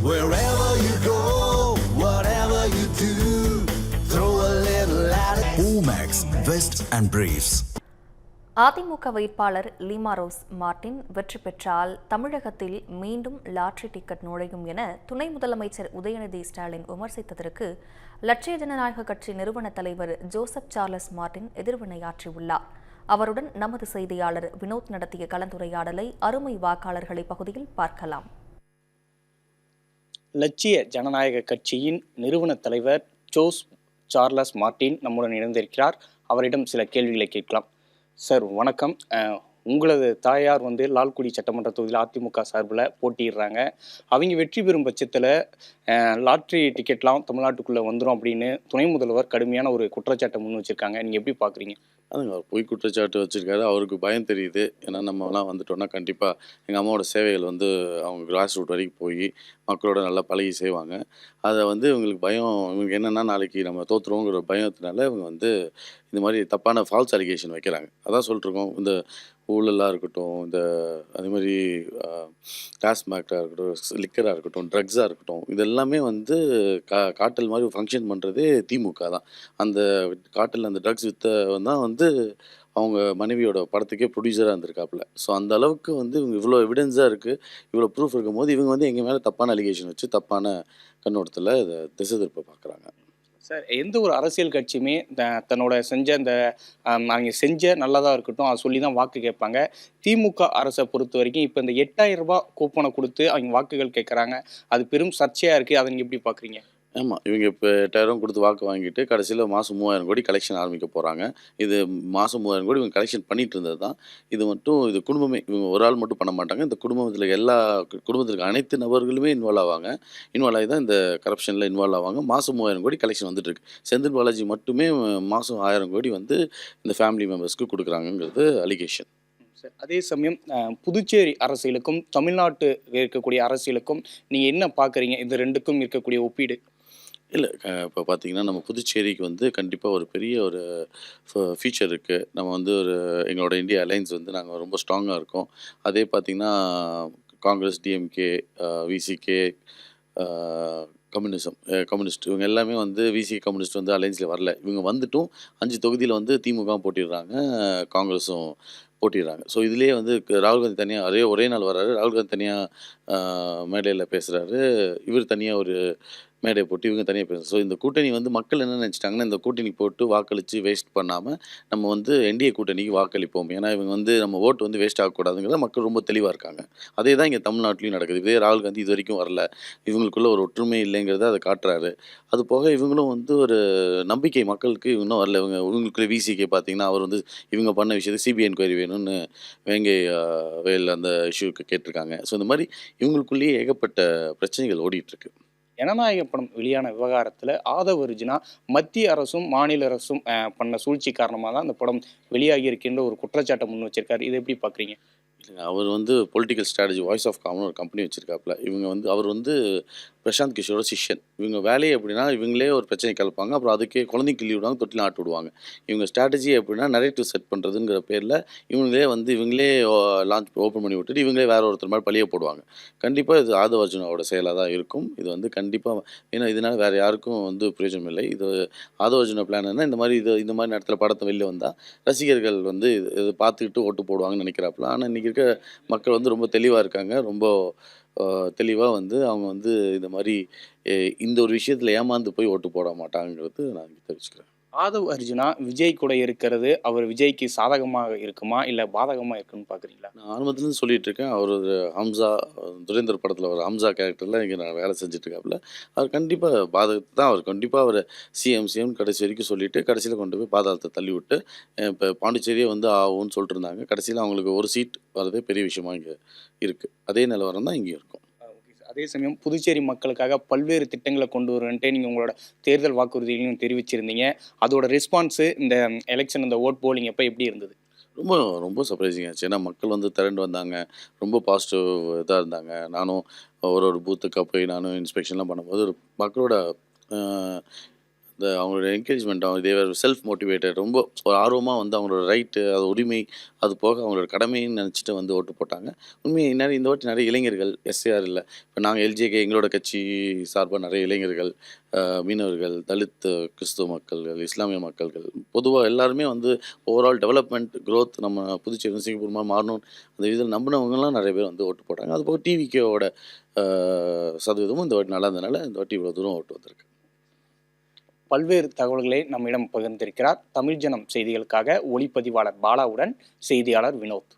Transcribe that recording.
Wherever you go, whatever you do, throw a little at it. Omax, Vest and Briefs. AIADMK வேட்பாளர் Lima rose Martin வெற்றி பெற்றால் தமிழகத்தில் மீண்டும் lottery ticket நுழையும் என துணை முதலமைச்சர் உதயநிதி ஸ்டாலின் விமர்சித்ததற்கு லட்சிய ஜனநாயக கட்சி நிறுவன தலைவர் ஜோசப் சார்லஸ் மார்டின் எதிர்வினையாற்றியுள்ளார். அவருடன் நமது செய்தியாளர் வினோத் நடத்திய கலந்துரையாடலை அருமை வாக்காளர்களை பகுதியில் பார்க்கலாம். லட்சிய ஜனநாயக கட்சியின் நிறுவன தலைவர் ஜோஸ் சார்லஸ் மார்டின் நம்முடன் இணைந்திருக்கிறார். அவரிடம் சில கேள்விகளை கேட்கலாம். சார் வணக்கம். உங்களது தாயார் லால்குடி சட்டமன்ற தொகுதியில் அதிமுக சார்பில் போட்டிடுறாங்க. அவங்க வெற்றி பெறும் பட்சத்தில் லாட்ரி டிக்கெட்லாம் தமிழ்நாட்டுக்குள்ளே வந்துடும் அப்படின்னு துணை முதல்வர் கடுமையான ஒரு குற்றச்சாட்டை முன் வச்சுருக்காங்க. நீங்கள் எப்படி பார்க்குறீங்க? அதுங்க அவர் பொய் குற்றச்சாட்டு வச்சுருக்காரு. அவருக்கு பயம் தெரியுது. ஏன்னா நம்மலாம் வந்துட்டோம்னா கண்டிப்பாக எங்கள் அம்மாவோட சேவைகள் அவங்க கிராஸ் ரூட் வரைக்கும் போய் மக்களோட நல்லா பழகி செய்வாங்க. அதை இவங்களுக்கு பயம். இவங்க என்னென்னா நாளைக்கு நம்ம தோற்றுருவோங்கிற பயத்தினால இவங்க இந்த மாதிரி தப்பான ஃபால்ஸ் அலிகேஷன் வைக்கிறாங்க. அதான் சொல்லிட்டுருக்கோம். இந்த ஊழலாக இருக்கட்டும், இந்த அதே மாதிரி டாஸ்மாக்டாக இருக்கட்டும், லிக்கராக இருக்கட்டும், ட்ரக்ஸாக இருக்கட்டும், இது எல்லாமே காட்டல் மாதிரி ஃபங்க்ஷன் பண்ணுறதே திமுக தான். அந்த காட்டல் அந்த ட்ரக்ஸ் தான் அவங்க மனைவியோட படத்துக்கே ப்ரொடியூசராக இருந்திருக்காப்புல. ஸோ அந்த அளவுக்கு இவங்க இவ்வளோ எவிடன்ஸாக இருக்குது, இவ்வளோ ப்ரூஃப் இருக்கும் போது இவங்க எங்கள் மேலே தப்பான அலிகேஷன் வச்சு தப்பான கண்ணோட்டத்தில் இதை திசை திருப்ப பார்க்குறாங்க. சார், எந்த ஒரு அரசியல் கட்சியுமே தன்னோட அவங்க செஞ்ச நல்லதாக இருக்கட்டும் அதை சொல்லி தான் வாக்கு கேட்பாங்க. திமுக அரசை பொறுத்த வரைக்கும் இப்போ இந்த 8,000 ரூபாய் கூப்பனை கொடுத்து அவங்க வாக்குகள் கேட்குறாங்க. அது பெரும் சர்ச்சையாக இருக்குது. அதை நீங்கள் எப்படி பார்க்குறீங்க? ஆமாம், இவங்க இப்போ 8,000 கொடுத்து வாக்கு வாங்கிட்டு கடைசியில் மாதம் 3,000 கோடி கலெக்ஷன் ஆரம்பிக்க போகிறாங்க. இது மாதம் 3,000 கோடி இவங்க கலெக்ஷன் பண்ணிட்டு இருந்தது தான். இது குடும்பமே, இவங்க ஒரு ஆள் மட்டும் பண்ண மாட்டாங்க. இந்த குடும்பத்தில் குடும்பத்தில் அனைத்து நபர்களுமே இன்வால்வ் ஆகி தான் இந்த கரப்ஷனில் இன்வால்வ் ஆவாங்க. மாதம் 3,000 கோடி கலெக்ஷன் வந்துட்டுருக்கு. செந்தில் பாலாஜி மட்டுமே மாதம் 1,000 கோடி இந்த ஃபேமிலி மெம்பர்ஸ்க்கு கொடுக்குறாங்கங்கிறது அலிகேஷன். அதே சமயம் புதுச்சேரி அரசியலுக்கும் தமிழ்நாட்டு இருக்கக்கூடிய அரசியலுக்கும் நீங்கள் என்ன பார்க்குறீங்க? இந்த ரெண்டுக்கும் இருக்கக்கூடிய ஒப்பீடு? இல்லை, இப்போ பார்த்தீங்கன்னா நம்ம புதுச்சேரிக்கு கண்டிப்பாக ஒரு பெரிய ஒரு ஃபியூச்சர் இருக்குது. நம்ம எங்களோட இந்தியா அலைன்ஸ் நாங்கள் ரொம்ப ஸ்ட்ராங்காக இருக்கோம். அதே பார்த்திங்கன்னா காங்கிரஸ், டிஎம்கே, விசிகே, கம்யூனிஸ்ட் இவங்க எல்லாமே விசிகே கம்யூனிஸ்ட் அலைன்ஸில் வரல. இவங்க வந்துட்டும் 5 தொகுதியில் திமுக போட்டிடுறாங்க, காங்கிரஸும் போட்டிடுறாங்க. ஸோ இதுலேயே ராகுல் காந்தி தனியாக ஒரே நாள் வர்றாரு. ராகுல் காந்தி தனியாக மேடையில் பேசுகிறாரு, இவர் தனியாக ஒரு மேடை போட்டு இவங்க தனியாக பேசுகிறாங்க. ஸோ இந்த கூட்டணி மக்கள் என்ன நினச்சிட்டாங்கன்னா, இந்த கூட்டணி போட்டு வாக்களித்து வேஸ்ட் பண்ணாமல் நம்ம என்டிஏ கூட்டணிக்கு வாக்களிப்போம். ஏன்னா இவங்க நம்ம ஓட்டு வேஸ்ட் ஆகக்கூடாதுங்கிறத மக்கள் ரொம்ப தெளிவாக இருக்காங்க. அதே தான் இங்கே தமிழ்நாட்டிலையும் நடக்குது. இதே ராகுல் காந்தி இது வரைக்கும் வரல, இவங்களுக்குள்ள ஒரு ஒற்றுமை இல்லைங்கிறத அதை காட்டுறாரு. அது போக இவங்களும் ஒரு நம்பிக்கை மக்களுக்கு இன்னும் வரல. இவங்களுக்குள்ள விசிகே பார்த்தீங்கன்னா அவர் இவங்க பண்ண விஷயத்தை சிபிஐ என்கொயரி வேணும்னு வேங்கை வேல் அந்த இஷ்யூக்கு கேட்டிருக்காங்க. ஸோ இந்த மாதிரி இவங்களுக்குள்ளேயே ஏகப்பட்ட பிரச்சனைகள் ஓடிட்டுருக்கு. ஜனநாயக படம் வெளியான விவகாரத்தில் ஆதவ் அர்ஜுனா மத்திய அரசும் மாநில அரசும் பண்ண சூழ்ச்சி காரணமாக தான் அந்த படம் வெளியாகி இருக்கின்ற ஒரு குற்றச்சாட்டை முன் வச்சிருக்காரு. இதை எப்படி பார்க்குறீங்க? இல்லைங்க, அவர் political strategy voice of common ஒரு கம்பெனி வச்சுருக்காப்புல. இவங்க அவர் பிரசாந்த் கிஷோரோட சிஷ்யன். இவங்க வேலையை எப்படின்னா இவங்களே ஒரு பிரச்சனை கலப்பாங்க, அப்புறம் அதுக்கே குழந்தைக்கு கிள்ளி விடுவாங்க, தொட்டில் ஆட்டு விடுவாங்க. இவங்க ஸ்ட்ராட்டஜி எப்படின்னா நரேட்டிவ் செட் பண்ணுறதுங்கிற பேரில் இவங்களே இவங்களே லான்ச் ஓப்பன் பண்ணி விட்டுட்டு இவங்களே வேற ஒருத்தர் மாதிரி பழிய போடுவாங்க. கண்டிப்பாக இது ஆதவ் அர்ஜுனாவோட செயலாக தான் இருக்கும். இது கண்டிப்பாக, ஏன்னா இதனால் வேறு யாருக்கும் பிரயோஜனம் இல்லை. இது ஆதவ் அர்ஜுனா பிளான் என்ன, இந்த மாதிரி நேரத்தில் படத்தை வெளில வந்தால் ரசிகர்கள் இதை பார்த்துக்கிட்டு ஓட்டு போடுவாங்கன்னு நினைக்கிறாப்புல. ஆனால் இன்றைக்கி இருக்க மக்கள் ரொம்ப தெளிவாக இருக்காங்க. ரொம்ப தெளிவாக அவங்க இந்த மாதிரி இந்த ஒரு விஷயத்தில் ஏமாந்து போய் ஓட்டு போட மாட்டாங்கிறது நான் தெரிவிச்சுக்கிறேன். ஆதவ் அர்ஜுனா விஜய் கூட இருக்கிறது அவர் விஜய்க்கு சாதகமாக இருக்குமா இல்லை பாதகமாக இருக்குன்னு பார்க்குறீங்களா? நான் ஆரம்பத்துலேருந்து சொல்லிட்டு இருக்கேன். அவர் ஹம்சா, துரேந்தர் படத்தில் ஒரு ஹம்சா கேரக்டரில் இங்கே நான் வேலை செஞ்சுட்ருக்காப்புல. அவர் கண்டிப்பாக பாதகத்தை தான், அவர் கண்டிப்பாக அவர் சிஎம் கடைசி வரைக்கும் சொல்லிவிட்டு கடைசியில் கொண்டு போய் பாதாளத்தை தள்ளி விட்டு இப்போ பாண்டிச்சேரியே ஆகும்னு சொல்லிட்டு இருந்தாங்க. கடைசியில் அவங்களுக்கு ஒரு சீட் வரதே பெரிய விஷயமா இங்கே இருக்குது. அதே நிலவரம் தான் இங்கேயும் இருக்கும். அதே சமயம் புதுச்சேரி மக்களுக்காக பல்வேறு திட்டங்களை கொண்டு வருவன்ட்டு நீங்கள் உங்களோட தேர்தல் வாக்குறுதிகளையும் தெரிவிச்சிருந்தீங்க. அதோட ரெஸ்பான்ஸு இந்த எலெக்ஷன், இந்த ஓட் போலிங் எப்போ எப்படி இருந்தது? ரொம்ப ரொம்ப சர்ப்ரைசிங் ஆச்சு. ஏன்னா மக்கள் திரண்டு வந்தாங்க, ரொம்ப பாசிட்டிவ் இதாக இருந்தாங்க. நானும் ஒரு பூத்துக்காக போய் நானும் இன்ஸ்பெக்ஷன்லாம் பண்ணும்போது மக்களோட இந்த அவங்களோட என்கரேஜ்மெண்ட், அவங்க தேவர் செல்ஃப் மோட்டிவேட்டட், ரொம்ப ஒரு ஆர்வமாக வந்து அவங்களோட ரைட்டு, அது உரிமை, அது போக அவங்களோட கடமைன்னு நினச்சிட்டு வந்து ஓட்டு போட்டாங்க. உண்மையை நிறைய இந்த வாட்டி நிறைய இளைஞர்கள், எஸ்ஏஆர் இல்லை, இப்போ நாங்கள் எல்ஜேகே எங்களோட கட்சி சார்பாக நிறைய இளைஞர்கள், மீனவர்கள், தலித் கிறிஸ்துவ மக்கள்கள், இஸ்லாமிய மக்கள்கள், பொதுவாக எல்லாருமே வந்து ஓவரால் டெவலப்மெண்ட் க்ரோத் நம்ம புதுச்சேரி சிங்கப்பூர் மாறணும் அந்த இதில் நம்பினவங்கலாம் நிறைய பேர் வந்து ஓட்டு போட்டாங்க. அது போக டிவிகேவோட சதவீதமும் இந்த வாட்டி நல்லா இருந்ததுனால இந்த வாட்டி இவ்வளோ தூரம் ஓட்டு வந்திருக்கு. பல்வேறு தகவல்களை நம்மிடம் பகிர்ந்திருக்கிறார் தமிழ் ஜனம் செய்திகளுக்காக ஒளிப்பதிவாளர் பாலாவுடன் செய்தியாளர் வினோத்.